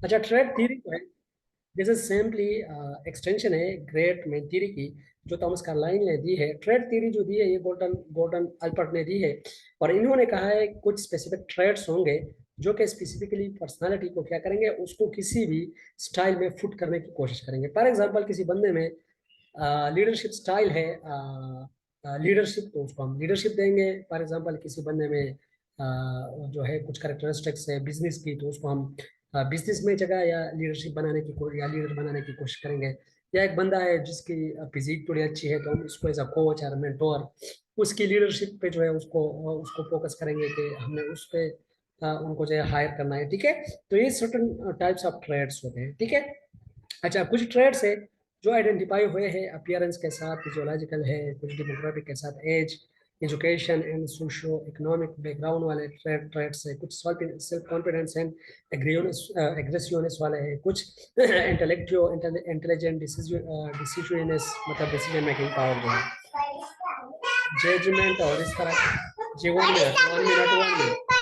अच्छा, trade theory जो है, दिस इज सिंपली एक्सटेंशन है ग्रेट मैन थ्योरी की, जो थॉमस कार्लाइल ने दी है। ट्रेड थ्योरी जो दी है ये गोल्डन गोल्डन अल्पर्ट ने दी है, और इन्होंने कहा है कुछ स्पेसिफिक ट्रेड्स होंगे जो कि स्पेसिफिकली पर्सनालिटी को क्या करेंगे, उसको किसी भी स्टाइल में फुट करने की कोशिश करेंगे। फॉर एग्जांपल, किसी बंदे में लीडरशिप स्टाइल है, लीडरशिप, तो उसको हम लीडरशिप देंगे। फॉर एग्जांपल, किसी बंदे में जो है कुछ करेक्टरिस्टिक्स है बिजनेस की, तो उसको हम बिजनेस में जगह या लीडरशिप बनाने की या लीडर बनाने की कोशिश करेंगे। या एक बंदा है जिसकी फिजिक थोड़ी अच्छी है, तो हम उसको एज अ कोच या मेंटोर उसकी लीडरशिप पे जो है उसको उसको फोकस करेंगे कि हमने उस पे उनको जो है हायर करना है। ठीक है, तो ये सर्टन टाइप्स ऑफ ट्रेड्स होते हैं। ठीक है। अच्छा, कुछ ट्रेड्स है जो आइडेंटिफाई हुए हैं अपीयरेंस के साथ, फिजियोलॉजिकल है, कुछ डेमोग्राफिक के साथ, age, education and socio economic background वाले ट्रेड्स है, कुछ सेल्फ कॉन्फिडेंस एंड एग्रेसिवनेस वाले हैं, कुछ इंटेलेक्चुअल इंटेलिजेंट डिसीजननेस, मतलब डिसीजन मेकिंग पावर जो है, जजमेंट, और इस तरह। जी, 1 मिनट 1 मिनट 1 मिनट।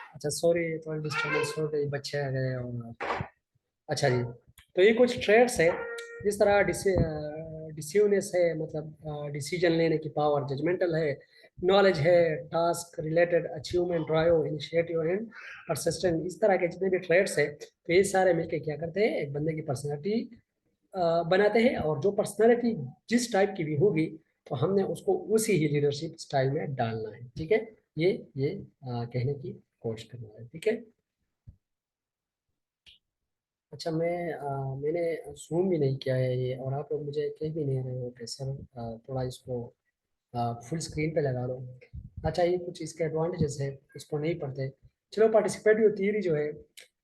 अच्छा, सॉरी, थोड़ी डिस्टर्बेंस हो गई, बच्चे आ गए। और अच्छा जी, तो ये कुछ ट्रेड्स है, जिस तरह डिसीवनेस है, मतलब डिसीजन लेने की पावर, जजमेंटल है, नॉलेज है, task related achievement, drive, initiative and persistent, इस तरह के जितने भी ट्रेड्स है, तो ये सारे मिलके क्या करते हैं, एक बंदे की पर्सनैलिटी बनाते हैं। और जो पर्सनैलिटी जिस टाइप की भी होगी, तो हमने उसको उसी ही लीडरशिप स्टाइल में डालना है। ठीक है, ये कहने की कोशिश करना है। ठीक है। अच्छा, मैंने जूम भी नहीं किया है ये, और आप लोग मुझे कह भी नहीं रहे हो कि सर थोड़ा इसको फुल स्क्रीन पे लगा लो। अच्छा, ये कुछ इसके एडवांटेजेस है, इसको नहीं पढ़ते। चलो, पार्टिसिपेटिव थ्योरी जो है,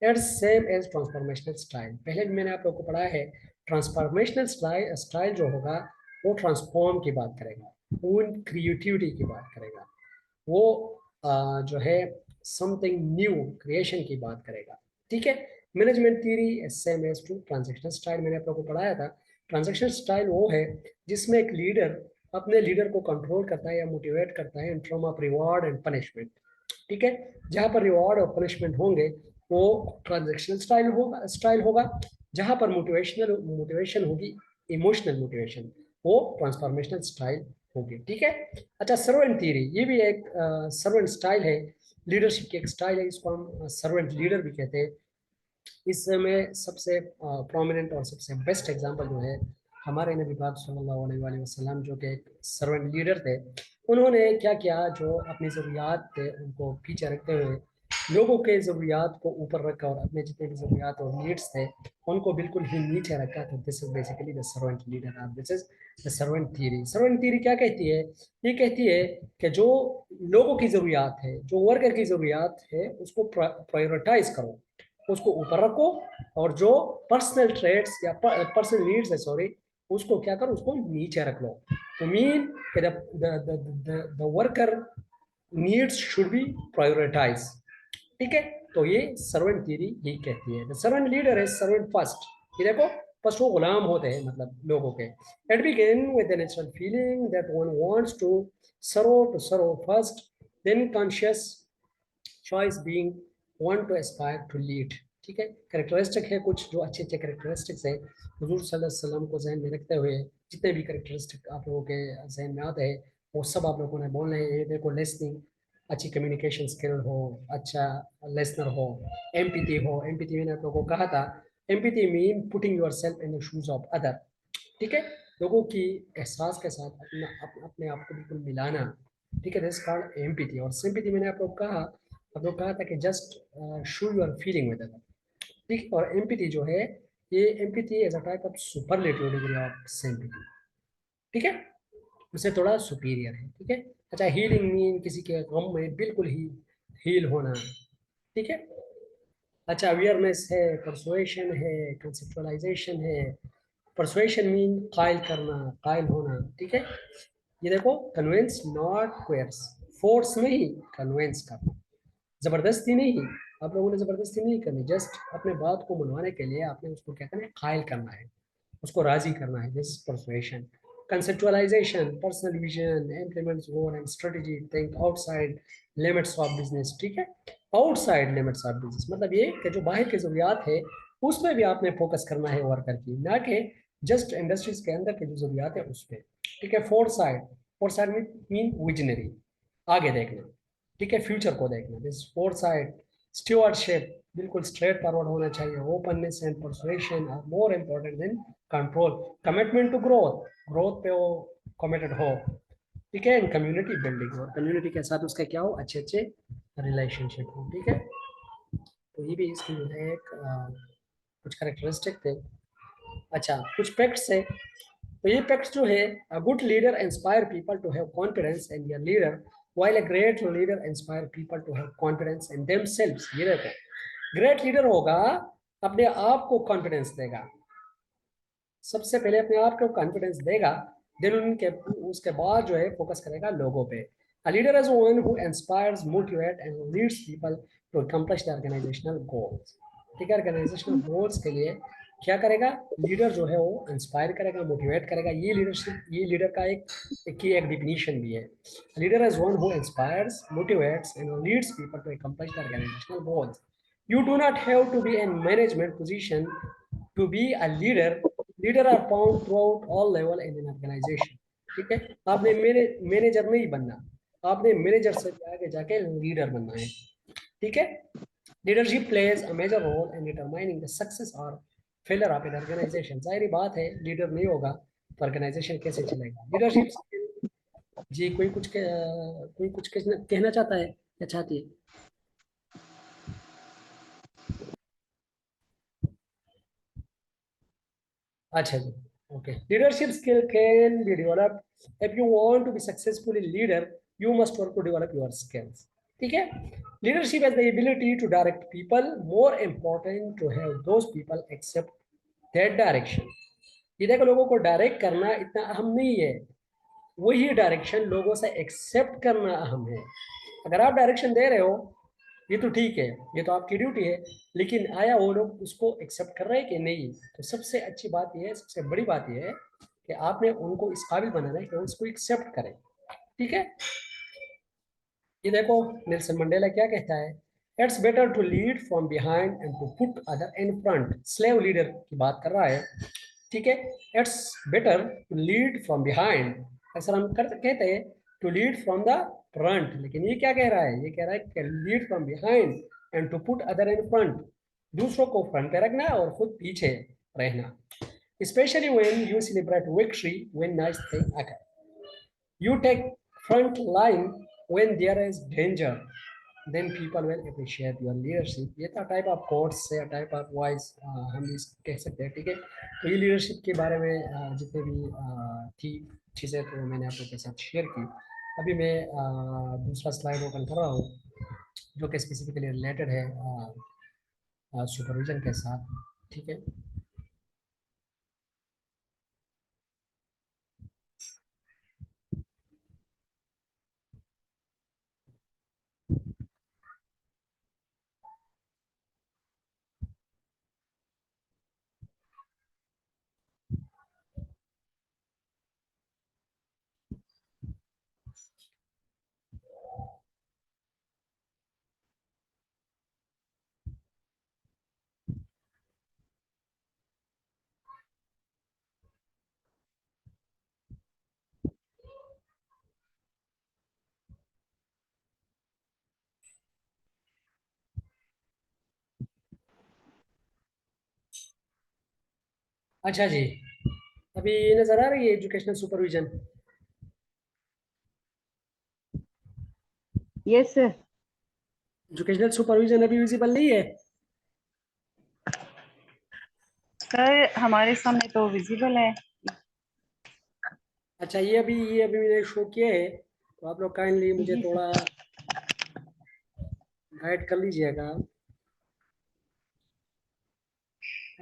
it's same as transformational style. पहले भी मैंने आप लोग को पढ़ा है, ट्रांसफॉर्मेशनल स्टाइल स्टाइल जो होगा वो ट्रांसफॉर्म की बात करेगा, उन क्रिएटिविटी की बात करेगा, वो जो है समथिंग न्यू क्रिएशन की बात करेगा। ठीक है। Management theory same as to transactional style, मैंने आप लोगों को पढ़ाया था। ट्रांजैक्शनल स्टाइल वो है जिसमें एक लीडर अपने लीडर को कंट्रोल करता है या मोटिवेट करता है in form of reward and punishment. ठीक है। जहां पर रिवॉर्ड और पनिशमेंट होंगे वो ट्रांजैक्शनल स्टाइल होगा। जहां पर मोटिवेशन होगी, इमोशनल मोटिवेशन, वो ट्रांसफॉर्मेशनल स्टाइल होगी। ठीक है। अच्छा, सर्वेंट थ्योरी, ये भी एक सर्वेंट स्टाइल है, लीडरशिप की एक स्टाइल है, इसको हम सर्वेंट लीडर भी कहते हैं। इसमें सबसे प्रोमिनेंट और सबसे बेस्ट एग्जांपल जो है, हमारे नबी पाक सल्लल्लाहु अलैहि वसल्लम, जो कि एक सर्वेंट लीडर थे। उन्होंने क्या किया, जो अपनी ज़रूरियात थे उनको पीछे रखते हुए लोगों के ज़रूरियात को ऊपर रखा, और अपने जितने भी ज़रूरियात और नीड्स थे उनको बिल्कुल ही नीचे रखा। तो this is basically the servant leader, और this is the servant theory. Servant theory क्या कहती है? ये कहती है कि जो लोगों की ज़रूरियात है, जो वर्कर की ज़रूरियात है, उसको प्रायोरिटाइज करो, उसको ऊपर रखो, और जो पर्सनल ट्रेड्स या पर्सनल नीड्स है, सॉरी, उसको क्या करो, उसको नीचे रख लो। तो mean the worker needs should be prioritize. ठीक है। तो ये सर्वेंट थ्योरी यही कहती है, द सर्वेंट लीडर है सर्वेंट फर्स्ट। ये देखो, फर्स्ट वो गुलाम होते हैं, मतलब लोगों के। It begin with the natural feeling that one wants to serve first, then conscious choice being want to aspire to lead. ठीक है। कैरेक्टरिस्टिक है कुछ जो अच्छे अच्छे कैरेक्टरिस्टिक्स है, हुजूर सल्लल्लाहु अलैहि वसल्लम को जहन में रखते हुए जितने भी कैरेक्टरिस्टिक आप लोगों के जहन में आते हैं, वो सब आप लोगों ने बोलने हैं। ये देखो, लिसनिंग, अच्छी कम्युनिकेशन स्किल हो, अच्छा लिसनर हो, एम्पैथी हो। एम्पैथी मैंने आप लोगों को कहा था, empathy mean putting yourself in the shoes of other. ठीक है। लोगों की एहसास के साथ अपने आप को बिल्कुल मिलाना। ठीक है, दिस कॉल्ड एम्पैथी। और सिंपैथी मैंने आप लोग कहा था कि just show your feeling with other. ठीक है। और एम्पैथी जो है, ये empathy as a type of superlative degree of sympathy. ठीक है, उससे थोड़ा सुपीरियर है। ठीक है। अच्छा, हीलिंग मीन किसी के गम में बिल्कुल ही हील होना। ठीक है। अच्छा, अवेयरनेस है, परसुएशन है, कंसेप्चुअलाइजेशन है, परसुएशन मीन कायल करना, कायल होना, ठीक है। ये देखो, कन्विंस नॉट कोयर्स, फोर्स नहीं, कन्विंस करना, जबरदस्ती नहीं। आप लोगों ने जबरदस्ती नहीं करनी, जस्ट अपने बात को मनवाने के लिए आपने उसको क्या करना है, कायल करना है, उसको राजी करना है, this persuasion. Conceptualisation, personal vision, implements goal and strategy, think outside limits of business, ठीक है। आउटसाइड लिमिट्स ऑफ बिजनेस मतलब ये कि जो बाहर की जरूरियात है उसमें भी आपने फोकस करना है वर्कर की, ना कि जस्ट इंडस्ट्रीज के अंदर की जो जरूरियात है उस पर, ठीक है। Foresight, foresight mean visionary, आगे देखना, ठीक है, फ्यूचर को देखना, दिस फोर साइड। स्टूअर्डशिप, बिल्कुल स्ट्रेट फॉरवर्ड होना चाहिए। Openness and persuasion are more important than control. Commitment to growth, growth पे वो कमिटेड हो, ठीक है। कम्युनिटी बिल्डिंग, और कम्युनिटी के साथ उसका क्या हो, अच्छे अच्छे रिलेशनशिप हो, ठीक है। तो ये भी इसकी जो है एक कुछ करेक्टरिस्टिक थे। अच्छा, कुछ फैक्ट्स है। तो ये फैक्ट्स जो है, a good leader inspire people to have confidence in their leader, while a great leader inspire people to have confidence in themselves. ये देखो, ग्रेट लीडर होगा, अपने आप को कॉन्फिडेंस देगा, सबसे पहले अपने आप को कॉन्फिडेंस देगा, देन उनके उसके बाद जो है फोकस करेगा लोगों पे। A leader is one who inspires, motivate and leads people to accomplish the organizational goals. ठीक है, ऑर्गेनाइजेशनल गोल्स के लिए क्या करेगा, लीडर जो है वो इंस्पायर करेगा, मोटिवेट करेगा। ये लीडरशिप, ये लीडर का एक की एक डिफिनीशन भी है। Leader is one who inspires, motivates and leads people to accomplish the organizational goals. You do not have to be in management position to be a leader. Leader are found throughout all level in an organization, ठीक है। आपने manager नहीं बनना, आपने manager से आगे जाके leader बनना है, ठीक है। Leadership plays a major role in determining the success और फेलियर ऑफ एन ऑर्गेनाइजेशन। जाहिर बात है, लीडर नहीं होगा तो ऑर्गेनाइजेशन कैसे चलेगा। लीडरशिप, जी कोई कुछ कहना चाहता है या चाहती है। अच्छा जी, okay. Leadership skill can be developed. If you want to be successful in leader, you must work to develop your skills. ठीक है। Leadership has the ability to direct people. More important to have those people accept that direction. ये देखो, लोगों को direct करना इतना अहम नहीं है, वही डायरेक्शन लोगों से एक्सेप्ट करना अहम है। अगर आप डायरेक्शन दे रहे हो, ये तो ठीक है, ये तो आपकी ड्यूटी है, लेकिन आया वो लोग उसको एक्सेप्ट कर रहे हैं कि नहीं। तो सबसे अच्छी बात यह है, सबसे बड़ी बात यह है कि आपने उनको इस काबिल बनाना है कि उसको एक्सेप्ट करें, ठीक है। ये देखो, नेल्सन मंडेला क्या कहता है, it's better to lead from behind and to put other in front. Slave leader की बात कर रहा है, ठीक है। It's better to lead from behind, अक्सर हम कर कहते हैं to lead from the front, लेकिन ये क्या कह रहा है, ये कह रहा है कि lead from behind and to put other in front, दूसरों को फ्रंट पे रखना और खुद पीछे रहना। Specially when you celebrate victory, when nice thing occur, you take front line when there is danger, then people will appreciate your leadership। ये था टाइप ऑफ कोट्स से, टाइप ऑफ वॉइस हम इस कह सकते हैं, ठीक है। तो ये लीडरशिप के बारे में जितने भी थी चीज़ें तो मैंने आप लोगों के साथ शेयर की। अभी मैं दूसरा स्लाइड ओपन कर रहा हूँ, जो कि स्पेसिफिकली रिलेटेड है सुपरविजन के साथ, ठीक है। अच्छा जी, अभी नज़र आ रही है educational supervision. Yes sir. Educational supervision अभी विजिबल नहीं है। सर हमारे सामने तो विजिबल है। अच्छा, ये अभी मैंने शो किया है, तो आप लोग काइंडली मुझे जी सर। थोड़ा गाइड कर लीजिएगा।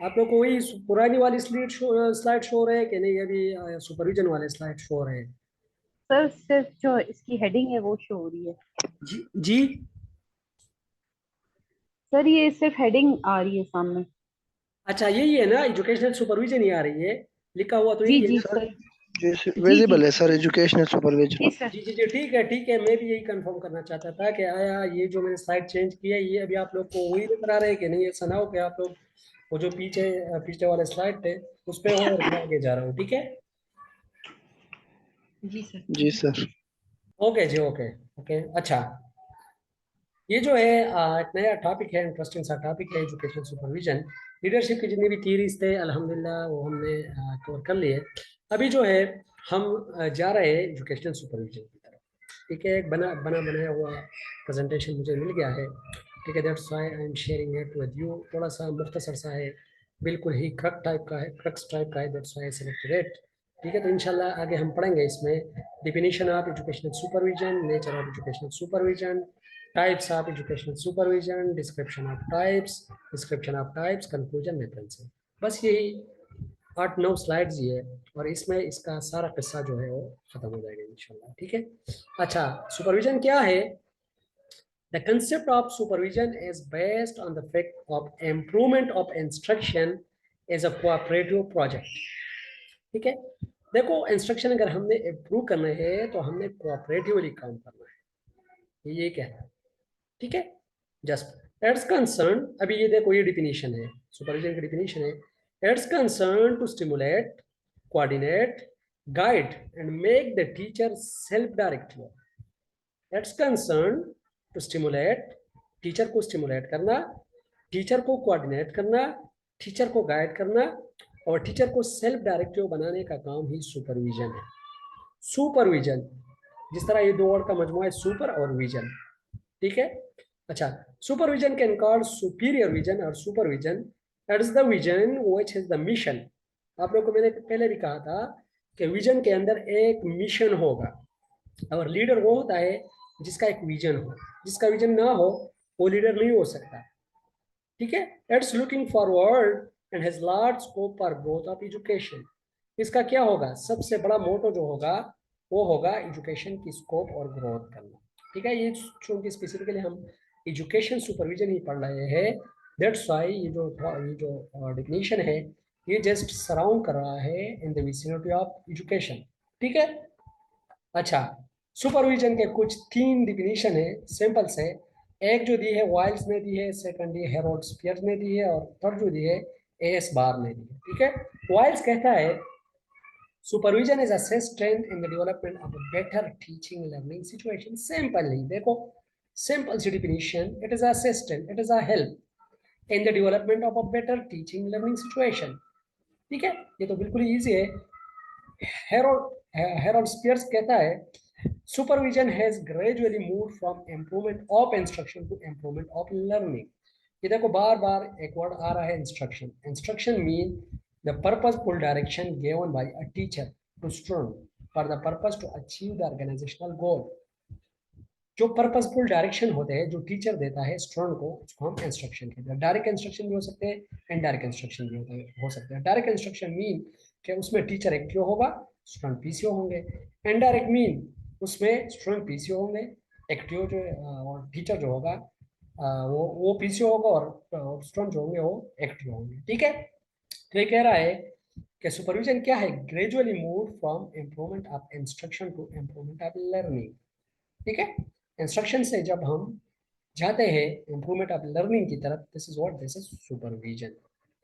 आप लोग को वही पुरानी वाली स्लाइड शो रहे हैं कि नहीं? अभी सुपरविजन वाले स्लाइड शो हो रहे हैं? सर सिर्फ जो इसकी हेडिंग है वो शो हो रही है। जी जी। सर ये सिर्फ हेडिंग आ रही है सामने। अच्छा यही है ना, एजुकेशनल सुपरविजन ही आ रही है, लिखा हुआ तो जी यही है जी ना? Sir sir. जी जी विजिबल है सर, एजुकेशनल सुपरविजन। जी सर। जी जी जी, ठीक है ठीक है, मैं भी यही कंफर्म करना चाहता था कि आया ये जो मैंने स्लाइड चेंज किया है, ये अभी आप लोग को वही नजर आ रहा है कि नहीं? ऐसा ना हो कि आप लोग वो जो पीछे वाले स्लाइड थे उस पे हो और मैं आगे जा रहा हूँ, ठीक है? जी सर। जी सर। ओके जी, ओके ओके। अच्छा, ये जो है एक नया टॉपिक है, इंटरेस्टिंग सा टॉपिक है, एजुकेशन सुपरविजन। लीडरशिप की जितनी भी थियरीज थे अल्हम्दुलिल्लाह वो हमने कवर कर लिए। अभी जो है हम जा रहे हैं एजुकेशनल सुपरविजन की तरफ। ठीक है, एक बना बना बनाया हुआ प्रेजेंटेशन मुझे मिल गया है। ठीक है, that's why I am sharing it with you. थोड़ा सा मुख्तसर सा है, बिल्कुल ही क्रक्स टाइप का है, that's why I selected it. ठीक है, तो इंशाल्लाह आगे हम पढ़ेंगे इसमें definition of educational supervision, nature of educational supervision, types of educational supervision, description of types, conclusion, references. बस यही 8-9 स्लाइड्स ही है और इसमें इसका सारा किस्सा जो है वो खत्म हो जाएगा इंशाल्लाह। ठीक है। अच्छा, सुपरविजन क्या है? The concept of supervision is based on the fact of improvement of instruction as a cooperative project. ठीक है, देखो इंस्ट्रक्शन अगर हमने इम्प्रूव करना है तो हमने कोऑपरेटिवली काम करना है, ये कहना है। ठीक है, जस्ट एड्स कंसर्न। अभी ये देखो, ये डिफिनीशन है, सुपरविजन की डिफिनीशन है। Aids concern to stimulate, coordinate, guide and make the teacher self directive. Aids concern to stimulate, teacher को स्टिमुलेट करना, टीचर को कोऑर्डिनेट करना, टीचर को गाइड करना और टीचर को सेल्फ डायरेक्टिव बनाने का काम ही सुपरविजन है। सुपरविजन, जिस तरह ये दो वर्ड का मजमूआ है, सुपर और विजन। ठीक है। अच्छा, supervision can called superior vision और supervision. That is the vision which is the mission. आप लोग को मैंने पहले भी कहा था कि विजन के अंदर एक मिशन होगा और लीडर वो होता है जिसका एक विजन हो। जिसका विजन ना हो वो लीडर नहीं हो सकता। ठीक है, it's looking forward and has large scope for growth of education. इसका क्या होगा? सबसे बड़ा मोटो जो होगा वो होगा एजुकेशन की स्कोप और ग्रोथ करना। ठीक है, ये चूंकि स्पेसिफिकली हम एजुकेशन सुपरविजन ही पढ़ रहे हैं, दैट्स व्हाई ये जो डिफिनीशन है ये जस्ट सराउंड कर रहा है in the vicinity of education. ठीक है। अच्छा, सुपरविजन के कुछ 3 डिफिनीशन है, सिंपल से। एक जो दी है वाइल्स ने दी है, सेकंड दी हेरोल्ड स्पियर ने दी है और थर्ड जो दी है एएस बार ने दी है। ठीक है, वाइल्स कहता है supervision is assistant in the development of a better teaching learning situation. Simple ही देखो, सिंपल सी definition, it is assistant, it is a help in the development of a better teaching learning situation. ठीक है, ये तो बिल्कुल ही easy है। हेरोल्ड स्पियर्स कहता है supervision has gradually moved from improvement of instruction to improvement of learning. ये देखो बार बार एक वर्ड आ रहा है, instruction. Instruction mean the purposeful direction given by a teacher to student for the purpose to achieve the organisational goal. जो purposeful direction होते हैं जो टीचर देता है स्टूडेंट को, उसको हम इंस्ट्रक्शन कहते हैं। डायरेक्ट इंस्ट्रक्शन भी हो सकते हैं, इनडायरेक्ट इंस्ट्रक्शन भी हो सकते हैं। डायरेक्ट इंस्ट्रक्शन मीन कि उसमें टीचर एक्टिव होगा, स्टूडेंट पीसीओ होंगे। इनडायरेक्ट मीन उसमें स्टूडेंट पीसीओ होंगे, एक्टिव जो और टीचर जो होगा वो पीसीओ होगा और स्टूडेंट जो होंगे वो एक्टिव होंगे। ठीक है, तो ये कह रहा है कि सुपरविजन क्या है? Gradually move from improvement of instruction to improvement of learning. ठीक है, इंस्ट्रक्शन से जब हम जाते हैं इम्प्रूवमेंट ऑफ लर्निंग की तरफ, दिस इज सुपरविजन।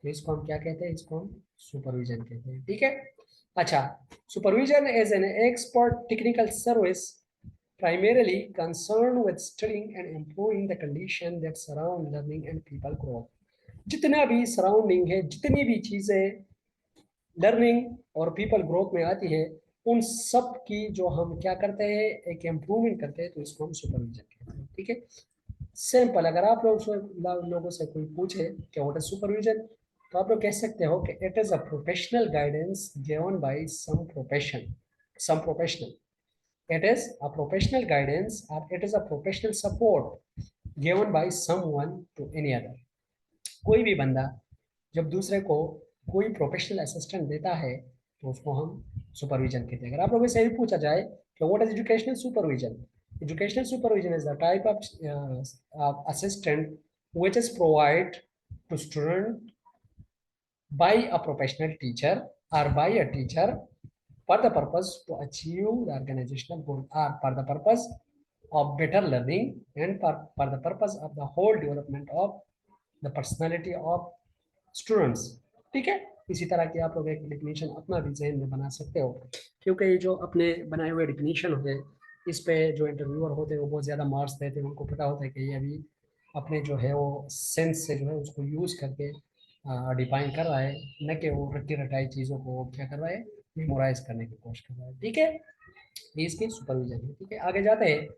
तो इसको हम क्या कहते हैं? इसको हम सुपरविजन कहते हैं। ठीक है। अच्छा, supervision is an expert technical service primarily concerned with studying and improving the condition that surround learning and people growth। जितना भी सराउंडिंग है, जितनी भी चीजें लर्निंग और पीपल ग्रोथ में आती है, उन सब की जो हम क्या करते हैं, एक इम्प्रूवमेंट करते हैं, तो इसको हम सुपरविजन कहते हैं। ठीक है, सिंपल। अगर आप लोगों से कोई पूछे कि व्हाट इज सुपरविजन, तो आप लोग कह सकते हो कि it is a professional guidance given by some professional. It is a professional guidance और it is a professional support given by someone to any other. कोई भी बंदा जब दूसरे को कोई प्रोफेशनल असिस्टेंट देता है तो उसको हम सुपरविजन कहते हैं। अगर आप लोगों से यही पूछा जाए कि what is educational supervision, educational supervision is the type of assistant which is provided to student by a professional teacher or by a teacher for the purpose to achieve the organizational goal or for the purpose of better learning and for the purpose of the whole development of the personality of students. ठीक है, इसी तरह की आप लोग एक definition अपना भी जहन में बना सकते हो, क्योंकि ये जो अपने बनाए हुए डिफिनीशन होते हैं इस पे जो इंटरव्यूअर होते हैं वो बहुत ज़्यादा मार्क्स देते हैं। उनको पता होता है कि ये अभी अपने जो है वो सेंस से जो है उसको यूज़ करके डिफाइन कर रहा है, न कि वो रट्टी रटाई चीज़ों को क्या कर रहा है, मेमोराइज करने की कोशिश कर रहा है। ठीक है, ये इसकी सुपरविजन है। ठीक है, आगे जाते हैं।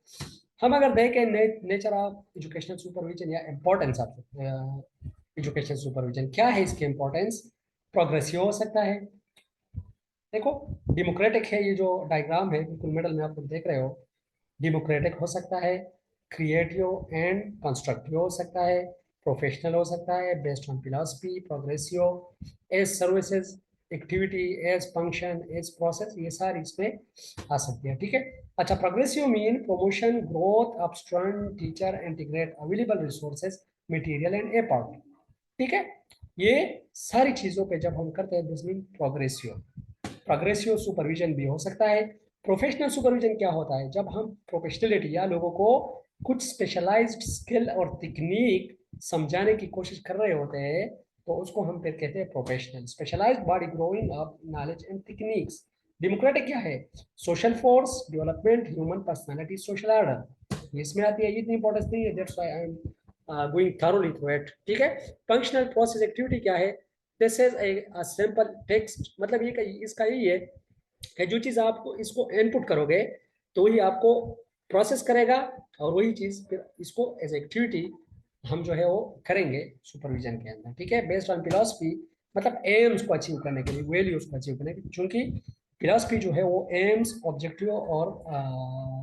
हम अगर देखें नेचर ऑफ एजुकेशनल सुपरविजन या इम्पोर्टेंस ऑफ एजुकेशन सुपरविजन, क्या है इसकी इंपॉर्टेंस? प्रोग्रेसिव हो सकता है, देखो डेमोक्रेटिक है, ये जो डायग्राम है बिल्कुल मिडल में आप लोग देख रहे हो, डेमोक्रेटिक हो सकता है, क्रिएटिव एंड कंस्ट्रक्टिव हो सकता है, प्रोफेशनल हो सकता है, based on philosophy, progressive, as services, activity, as function, as process, ये सारी इसमें आ सकती है। ठीक है, अच्छा, progressive mean promotion growth of student teacher integrate available resources material and effort. ठीक है, ये सारी चीजों पे जब हम करते हैं this mean progressive. Progressive supervision भी हो सकता है। प्रोफेशनल सुपरविजन क्या होता है? जब हम प्रोफेशनलिटी या लोगों को कुछ स्पेशलाइज्ड स्किल और टेक्निक समझाने की कोशिश कर रहे होते हैं तो उसको हम फिर कहते हैं professional. Specialized body growing up knowledge and techniques. Democratic क्या है? Social force development human personality social order, इसमें आती है, इतनी इंपॉर्टेंस नहीं है, that's why I am going thoroughly through it. ठीक है, फंक्शनल प्रोसेस एक्टिविटी क्या है? This is a simple text, मतलब ये इसका यही है कि जो चीज़ आपको इसको इनपुट करोगे तो वही आपको प्रोसेस करेगा और वही चीज़ फिर इसको एज एक्टिविटी हम जो है वो करेंगे सुपरविजन के अंदर। ठीक है, बेस्ड ऑन फिलॉसफी, मतलब एम्स को अचीव करने के लिए, वैल्यूज को अचीव करने के लिए, चूंकि फिलॉसफी जो है वो एम्स ऑब्जेक्टिव और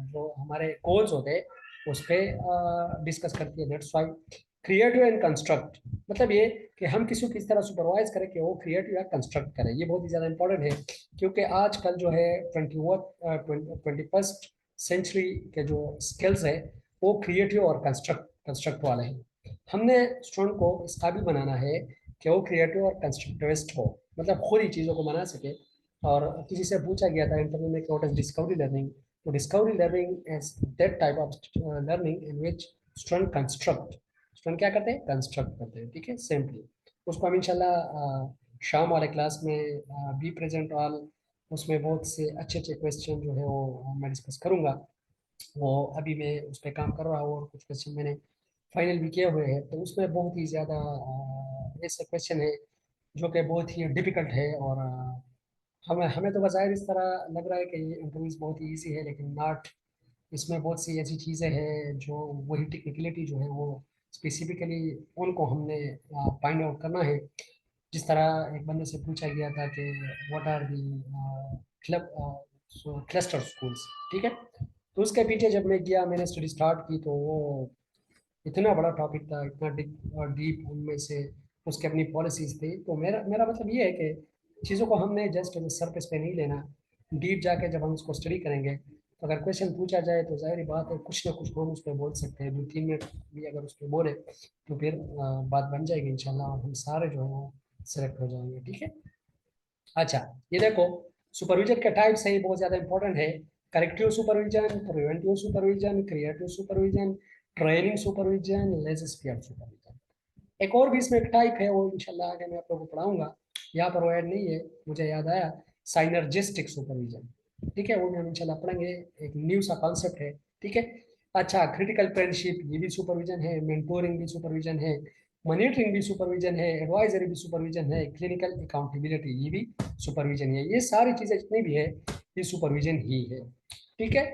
जो हमारे गोल्स होते हैं उस पर डिस्कस करती है। That's why creative and construct, मतलब ये कि हम किसी को किस तरह सुपरवाइज करें कि वो क्रिएटिव या कंस्ट्रक्ट करें, ये बहुत ही ज़्यादा इंपॉर्टेंट है, क्योंकि आजकल जो है 21st सेंचुरी के जो स्किल्स है वो क्रिएटिव और कंस्ट्रक्ट वाले हैं। हमने स्टूडेंट को इस काबिल बनाना है कि वो क्रिएटिव और कंस्ट्रक्टिविस्ट हो, मतलब खुद ही चीज़ों को बना सके। और किसी से पूछा गया था इंटरव्यू में कि व्हाट इज डिस्कवरी लर्निंग, तो discovery learning is that type of learning in which student construct, student क्या करते हैं, कंस्ट्रक्ट करते हैं। ठीक है, सिंपली उसको हम इंशाल्लाह शाम वाले क्लास में बी प्रेजेंट ऑल, उसमें बहुत से अच्छे अच्छे क्वेश्चन जो है वो मैं डिस्कस करूंगा। वो अभी मैं उस पर काम कर रहा हूँ और कुछ क्वेश्चन मैंने फाइनल भी किए हुए हैं, तो उसमें बहुत ही ज़्यादा ऐसे क्वेश्चन है जो कि बहुत ही डिफिकल्ट है। और हमें हमें तो बाज़ाहिर इस तरह लग रहा है कि ये इंटरव्यूज बहुत ही ईजी है, लेकिन नॉट, इसमें बहुत सी ऐसी चीज़ें हैं जो वही टेक्निकलिटी जो है वो स्पेसिफिकली उनको हमने फाइंड आउट करना है। जिस तरह एक बंदे से पूछा गया था कि what are the club cluster schools. ठीक है, तो उसके पीछे जब मैं गया, मैंने स्टडी स्टार्ट की, तो वो इतना बड़ा टॉपिक था, इतना डीप उनमें से उसकी अपनी पॉलिसीज थी। तो मेरा मेरा मतलब ये है कि चीज़ों को हमने जस्ट सरफेस पे नहीं लेना, डीप जाके जब हम उसको स्टडी करेंगे तो अगर क्वेश्चन पूछा जाए तो जाहिर बात है कुछ ना कुछ हम उस पर बोल सकते हैं, 2-3 मिनट भी अगर उस पर बोले तो फिर बात बन जाएगी इंशाल्लाह, और हम सारे जो है वो सेलेक्ट हो जाएंगे। ठीक है, अच्छा, ये देखो सुपरविजन के टाइप्स है, ये बहुत ज़्यादा इंपॉर्टेंट है। Corrective supervision, preventive supervision, creative supervision, training supervision, laissez supervision. एक और भी इसमें एक टाइप है, वो इंशाल्लाह आगे मैं आप लोगों को पढ़ाऊंगा, यहाँ पर वो ऐड नहीं है, मुझे याद आया, साइनर्जिस्टिक सुपरविजन। ठीक है, वो भी हम इंशाल्लाह पढ़ेंगे, एक न्यू सा कॉन्सेप्ट है। ठीक है, अच्छा, क्रिटिकल फ्रेंडशिप, ये भी सुपरविजन है, मेंटोरिंग भी सुपरविजन है, मॉनिटरिंग भी सुपरविजन है, एडवाइजरी भी सुपरविजन है, क्लिनिकल अकाउंटेबिलिटी ये भी सुपरविजन है। ये सारी चीजें जितनी भी है ये सुपरविजन ही है। ठीक है,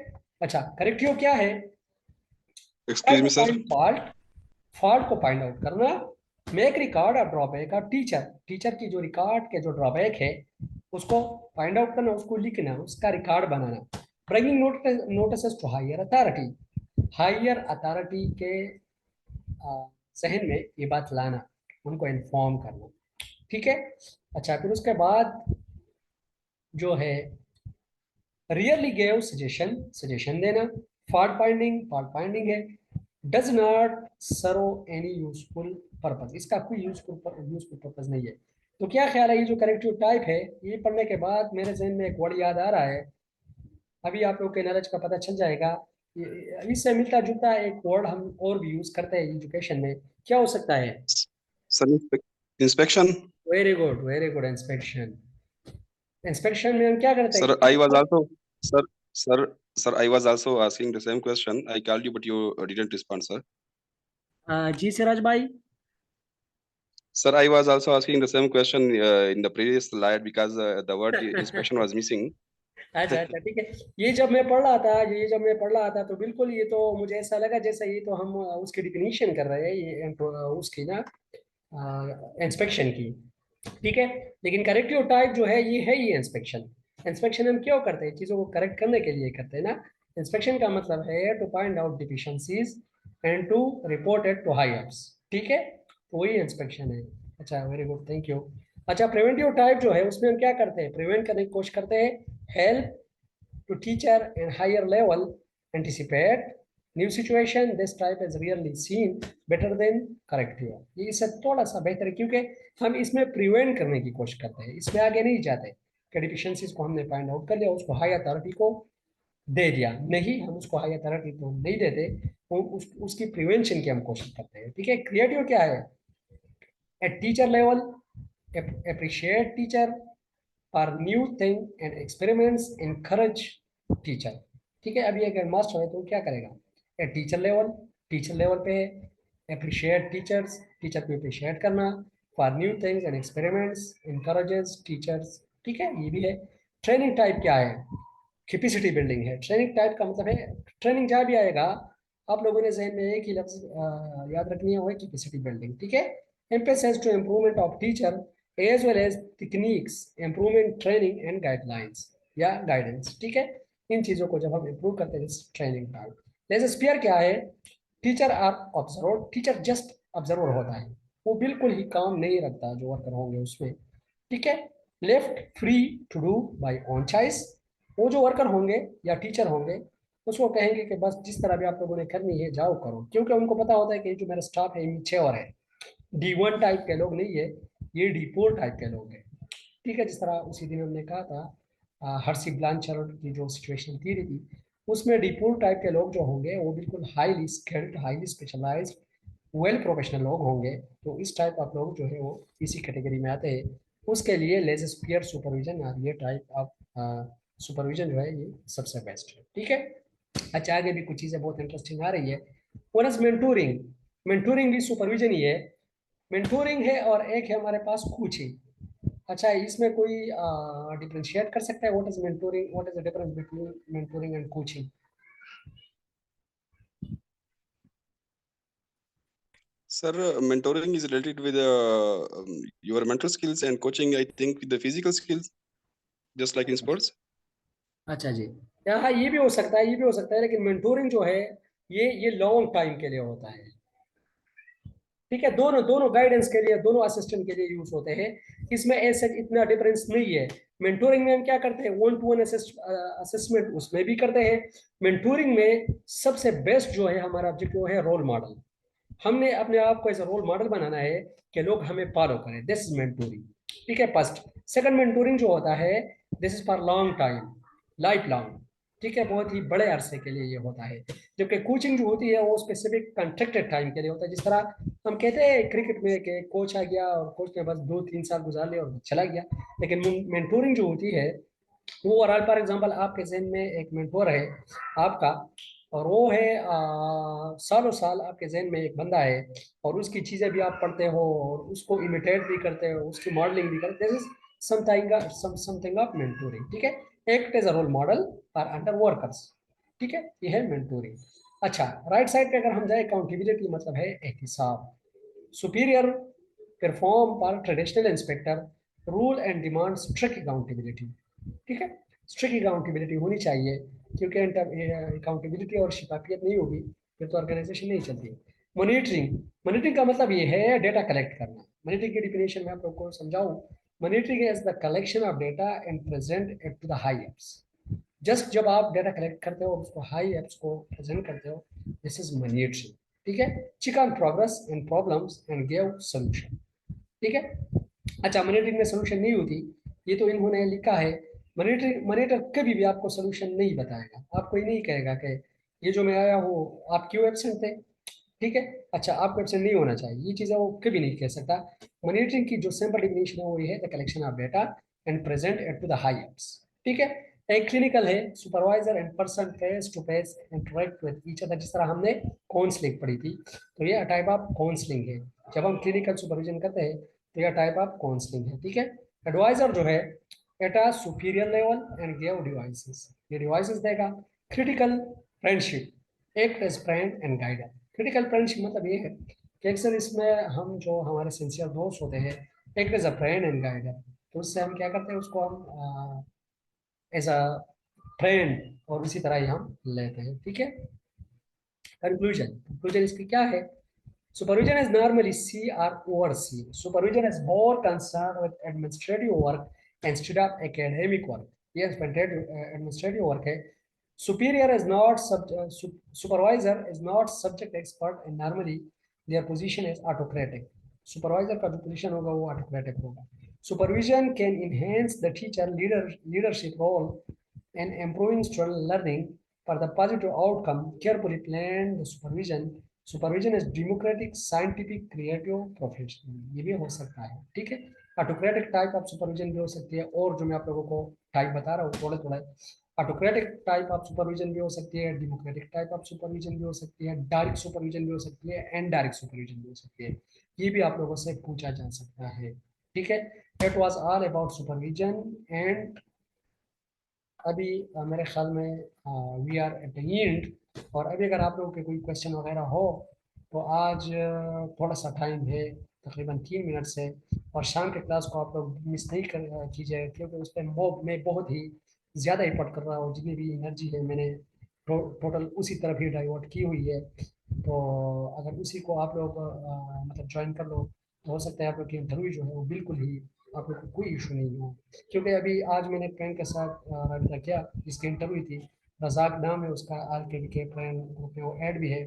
अच्छा, करेक्टिव क्या है? Excuse me sir, fault, fault को फाइंड आउट करना, मेक रिकॉर्ड और ड्रॉबैक ऑफ टीचर, टीचर की जो रिकॉर्ड के जो ड्रॉबैक है उसको फाइंड आउट करना, उसको लिखना, उसका रिकॉर्ड बनाना। Bringing notice to higher authority, higher authority के जहन में ये बात लाना, उनको इन्फॉर्म करना। ठीक है। अच्छा, फिर उसके बाद जो है रियरली गेव सजेशन, सजेशन देना। फॉल्ट फाइंडिंग है। Does not serve any useful purpose, इसका कोई यूजफुल पर्पज नहीं है। तो क्या ख्याल है, ये जो करेक्टिव टाइप है, ये पढ़ने के बाद मेरे जहन में एक वर्ड याद आ रहा है, अभी आप लोग के नॉलेज का पता चल जाएगा। इससे मिलता जुलता एक वर्ड हम और भी यूज करते हैं एजुकेशन में, क्या हो सकता है? Sir inspection. Very good, inspection. Inspection में हम क्या करते सर हैं? I was also sir sir sir I was also asking the same question, I called you but you didn't respond sir. जी सिराज भाई। Sir, I was also asking the same question in the previous slide because the word inspection was missing. अच्छा अच्छा, ठीक है। ये जब मैं पढ़ रहा था तो बिल्कुल ये तो मुझे ऐसा लगा जैसे ये तो हम उसकी डिफिनीशन कर रहे हैं, ये उसकी ना इंस्पेक्शन की। ठीक है। लेकिन करेक्टिव टाइप जो है ये है, ये इंस्पेक्शन। इंस्पेक्शन हम क्यों करते हैं? चीज़ों को करेक्ट करने के लिए करते हैं ना। इंस्पेक्शन का मतलब है to find out deficiencies and to report it to high ups. ठीक है, तो वही इंस्पेक्शन है। अच्छा, वेरी गुड, थैंक यू। अच्छा, प्रिवेंटिव टाइप जो है उसमें हम क्या करते हैं? प्रिवेंट करने की कोशिश करते हैं। Help to teacher and higher level anticipate new situation, this type is rarely seen better than corrective। ये इससे थोड़ा सा बेहतर है क्योंकि हम इसमें प्रिवेंट करने की कोशिश करते हैं, इसमें आगे नहीं जाते कि डिफिशियंसीज को हमने फाइंड आउट कर लिया, उसको हाई अथॉरिटी को दे दिया, नहीं, हम उसको हाई अथॉरिटी को नहीं देते, उसकी प्रिवेंशन की हम कोशिश करते हैं। ठीक है। क्रिएटिव क्या है? At teacher level appreciate teacher for new thing and experiments, encourage teacher। ठीक है। अभी अगर मास्टर है तो क्या करेगा? एट टीचर लेवल पे अप्रिशिएट टीचर्स, टीचर को अप्रिशिएट करना। For new things and experiments, encourages teachers. ठीक है, ये भी है। ट्रेनिंग टाइप क्या है? कैपेसिटी बिल्डिंग है। ट्रेनिंग टाइप का मतलब है, ट्रेनिंग जहाँ भी आएगा आप लोगों ने जहन में एक ही लफ्ज याद रखनी है, वो है कैपेसिटी बिल्डिंग। ठीक है। Emphasis to improvement of teacher as well as techniques, improvement training and guidelines या गाइडेंस। ठीक है। इन चीज़ों को जब हम इम्प्रूव करते हैं ट्रेनिंग टाइप। जैसे स्पीयर क्या है? Teacher are observer, teacher just observer होता है, वो बिल्कुल ही काम नहीं रखता जो वर्कर होंगे उसमें। ठीक है। Left free to do by on choice, वो जो वर्कर होंगे या टीचर होंगे उसको कहेंगे कि बस जिस तरह भी आप लोगों ने करनी है जाओ करो, क्योंकि उनको पता होता है कि जो मेरा स्टाफ है इनमें 6 और है। D1 टाइप के लोग नहीं है, ये D4 टाइप के लोग हैं। ठीक है। जिस तरह उसी दिन हमने कहा था हर्सी ब्लांचर की जो सिचुएशन थी उसमें D4 टाइप के लोग जो होंगे वो बिल्कुल highly skilled, highly specialised, well professional लोग होंगे। तो इस टाइप ऑफ लोग जो है वो इसी कैटेगरी में आते हैं। उसके लिए लेजर सुपरविजन और ये टाइप ऑफ सुपरविजन जो है ये सबसे बेस्ट है। ठीक है। अच्छा, आगे भी कुछ चीज़ें बहुत इंटरेस्टिंग आ रही है। One is mentoring. मेंटोरिंग भी सुपरविजन ही है। मेंटोरिंग है और एक है हमारे पास कोचिंग। अच्छा, इसमें कोई डिफरेंशिएट कर सकता है? What is mentoring, what is the difference between mentoring and coaching? Sir, mentoring is related with your mental skills and coaching, I think, with the physical skills, just like in sports. अच्छा जी। हाँ, ये भी हो सकता है, ये भी हो सकता है, लेकिन मेंटोरिंग जो है ये लॉन्ग टाइम के लिए होता है। ठीक है। दोनों दोनों गाइडेंस के लिए, दोनों असिस्टेंट के लिए यूज होते हैं। इसमें ऐसे इतना डिफरेंस नहीं है। मेंटोरिंग में हम क्या करते हैं? वन टू वन असेसमेंट उसमें भी करते हैं। मेंटोरिंग में सबसे बेस्ट जो है हमारा ऑब्जेक्टिव है रोल मॉडल। हमने अपने आप को ऐसा रोल मॉडल बनाना है कि लोग हमें फॉलो करें, दिस इज मेंटोरिंग। ठीक है, फर्स्ट। सेकंड, मेंटोरिंग जो होता है this is for long time, life long. ठीक है, बहुत ही बड़े अरसे के लिए ये होता है। जबकि कोचिंग जो होती है वो स्पेसिफिक कंट्रैक्टेड टाइम के लिए होता है। जिस तरह हम कहते हैं क्रिकेट में कि कोच आ गया और कोच ने बस 2-3 साल गुजार लिया और चला गया। लेकिन मेंटोरिंग जो होती है वो ओवरऑल, फॉर एग्जांपल आपके जहन में एक मेंटोर है आपका, और वो है सालों साल आपके जहन में एक बंदा है, और उसकी चीज़ें भी आप पढ़ते हो और उसको इमिटेट भी करते हो, उसकी मॉडलिंग भी करते हो। This is something of mentoring. ठीक है। Act as a role model for under workers. ठीक है, ये है मेंटोरिंग। अच्छा, राइट साइड पे अगर हम जाए, अकाउंटेबिलिटी मतलब है एहतिसाब। Superior perform for traditional inspector, rule and demand strict accountability. ठीक है, स्ट्रिक्ट अकाउंटेबिलिटी होनी चाहिए, क्योंकि अकाउंटेबिलिटी और शिफाफियत नहीं होगी फिर तो ऑर्गेनाइजेशन नहीं चलती। मॉनिटरिंग, मॉनिटरिंग का मतलब ये है डेटा कलेक्ट करना। मॉनिटरिंग की डिफिनेशन में आप लोग को समझाऊं, monitoring is the collection of data and present it to the high ups. Just जब आप डेटा कलेक्ट करते हो उसको हाई एप्स को प्रेजेंट करते हो, दिस इज मॉनिटरिंग। ठीक है, check on progress and problems and give solution. ठीक है, अच्छा मॉनिटरिंग में सोल्यूशन नहीं होती, ये तो इन्होंने लिखा है। मॉनिटर कभी भी आपको सोल्यूशन नहीं बताएगा, आपको ये नहीं कहेगा कि ये जो मैं आया हूँ आप क्यों एब्सेंट थे। ठीक है, अच्छा आपको एब्सेंट नहीं होना चाहिए, ये चीज़ें वो कभी नहीं कह सकता। मॉनिटरिंग की जो सिंपल डिफिनेशन है वो ये है, the collection of data and present it to the high ups. ठीक है, एक क्लिनिकल है, supervisor and person face to face interact with each other, जिस तरह हमने काउंसलिंग पढ़ी थी, तो ये टाइप ऑफ काउंसलिंग है। जब हम क्लिनिकल सुपरविजन करते हैं तो यह टाइप ऑफ काउंसलिंग है। ठीक है, एडवाइजर जो है at a superior level and give devices, ये डिवाइसेस देगा। Critical friendship, act as friend and guider. Critical friendship मतलब ये है कि अक्सर इसमें हम जो हमारे सिंसियर दोस्त होते हैं, act as a friend and guider, तो उससे हम क्या करते हैं, उसको हम एज अ फ्रेंड और उसी तरह ही हम लेते हैं। ठीक है, कंक्लूजन, कंक्लूजन इसकी क्या है? Supervision is normally see or oversee. Supervision is more concerned with administrative work instead of academic work. Yes, administrative work है. Superior is not supervisor is not subject expert and normally their position is autocratic. Supervisor का जो position होगा वो autocratic होगा. Supervision can enhance the teacher leadership role in improving student learning for the positive outcome. Carefully planned supervision. Supervision is democratic, scientific, creative, professional, ये भी हो सकता है। ठीक है, ऑटोक्रेटिक टाइप ऑफ सुपरविजन भी हो सकती है, और जो मैं आप लोगों को टाइप बता रहा हूँ थोड़े थोड़े, ऑटोक्रेटिक टाइप ऑफ सुपरविजन भी हो सकती है, डेमोक्रेटिक टाइप ऑफ सुपरविजन भी हो सकती है, डायरेक्ट सुपरविजन भी हो सकती है, एंड डायरेक्ट सुपरविजन भी हो सकती है। ये भी आप लोगों से पूछा जा सकता है। ठीक है, it was all about supervision and अभी मेरे ख्याल में we are at the end. और अभी अगर आप लोगों के कोई क्वेश्चन वगैरह हो तो आज थोड़ा सा टाइम है, तकरीबन 3 मिनट से, और शाम के क्लास को आप लोग मिस नहीं कर कीजिए, क्योंकि उस पर मैं बहुत ही ज़्यादा एफर्ट कर रहा हूँ, जितनी भी एनर्जी है मैंने टोटल उसी तरफ ही डाइवर्ट की हुई है। तो अगर उसी को आप लोग मतलब ज्वाइन कर लो तो हो सकता है आप लोग की इंटरव्यू जो है वो बिल्कुल ही आप लोग को कोई इशू नहीं हो। क्योंकि अभी आज मैंने फ्रेंड के साथ रहा किया जिसकी इंटरव्यू थी, रजाक नाम है उसका, आर के फ्रेंड ग्रुप में वो ऐड भी है।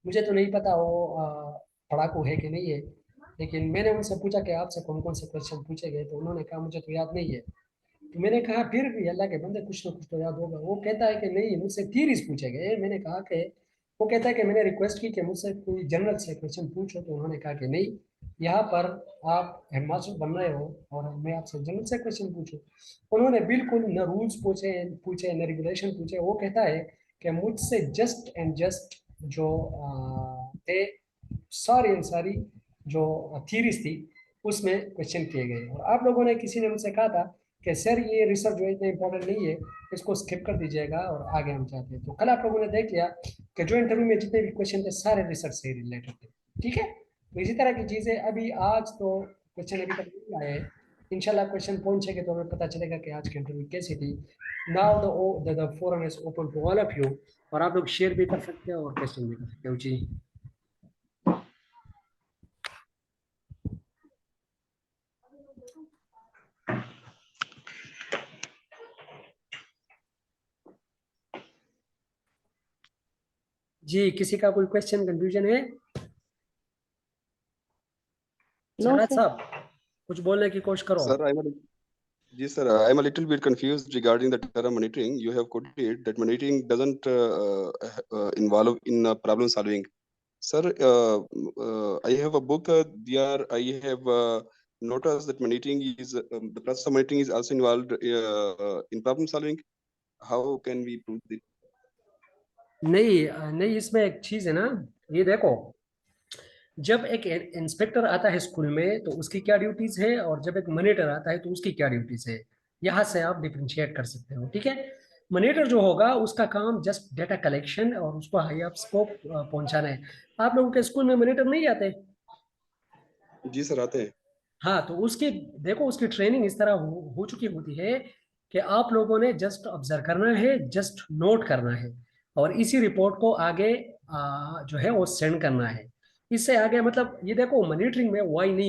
मुझे तो नहीं पता वो पढ़ाकू है कि नहीं है, लेकिन मैंने उनसे पूछा कि आपसे कौन कौन से क्वेश्चन पूछे गए, तो उन्होंने कहा मुझे तो याद नहीं है। तो मैंने कहा फिर भी अल्लाह के बंदे कुछ ना कुछ तो याद होगा। वो कहता है कि नहीं मुझसे थीरीज पूछे गए। मैंने कहा कि, वो कहता है कि मैंने रिक्वेस्ट की कि मुझसे कोई जनरल से क्वेश्चन पूछो, तो उन्होंने कहा कि नहीं, यहाँ पर आप हेडमास्टर बन रहे हो और मैं आपसे जनरल से क्वेश्चन पूछूं। उन्होंने बिल्कुल न रूल्स पूछे पूछे न रेगुलेशन पूछे। वो कहता है कि मुझसे जस्ट एंड जस्ट जो थे सारी जो थीरीज थी उसमें क्वेश्चन किए गए। और आप लोगों ने, किसी ने मुझसे कहा था कि सर ये रिसर्च जो है इतना इंपॉर्टेंट नहीं है, इसको स्किप कर दीजिएगा और आगे हम चाहते हैं। तो कल आप लोगों ने देख लिया कि जो इंटरव्यू में जितने भी क्वेश्चन थे सारे रिसर्च से रिलेटेड थे। ठीक है, तो इसी तरह की चीज़ें अभी आज तो क्वेश्चन अभी तक नहीं आए हैं, इंशाल्लाह क्वेश्चन पहुंचेंगे तो हमें पता चलेगा कि आज की इंटरव्यू कैसी थी। Now the forum is open to all of you, और आप लोग शेयर भी कर सकते हो और क्वेश्चन भी कर सकते हो। जी जी, किसी का कोई क्वेश्चन कंफ्यूजन है? सराज साहब कुछ बोलने की कोशिश करो। Sir, yes, sir. I'm a little bit confused regarding the term monitoring. You have quoted that monitoring doesn't involve in problem solving. Sir, I have a book. There I have noticed that monitoring is the process of monitoring is also involved in problem solving. How can we prove it? नहीं, इसमें एक चीज है ना, ये देखो, जब एक इंस्पेक्टर आता है स्कूल में तो उसकी क्या ड्यूटीज है, और जब एक मॉनिटर आता है तो उसकी क्या ड्यूटीज है, यहाँ से आप डिफरेंशिएट कर सकते हो। ठीक है, मॉनिटर जो होगा उसका काम जस्ट डेटा कलेक्शन और उसको हाई अप्स को पहुंचाना है। आप लोगों के स्कूल में मॉनिटर नहीं आते? जी सर, आते हैं। हाँ, तो उसकी देखो उसकी ट्रेनिंग इस तरह हो चुकी होती है कि आप लोगों ने जस्ट ऑब्जर्व करना है, जस्ट नोट करना है, और इसी रिपोर्ट को आगे जो है वो सेंड करना है। इससे आगे मतलब ये देखो मॉनिटरिंग में वाई नहीं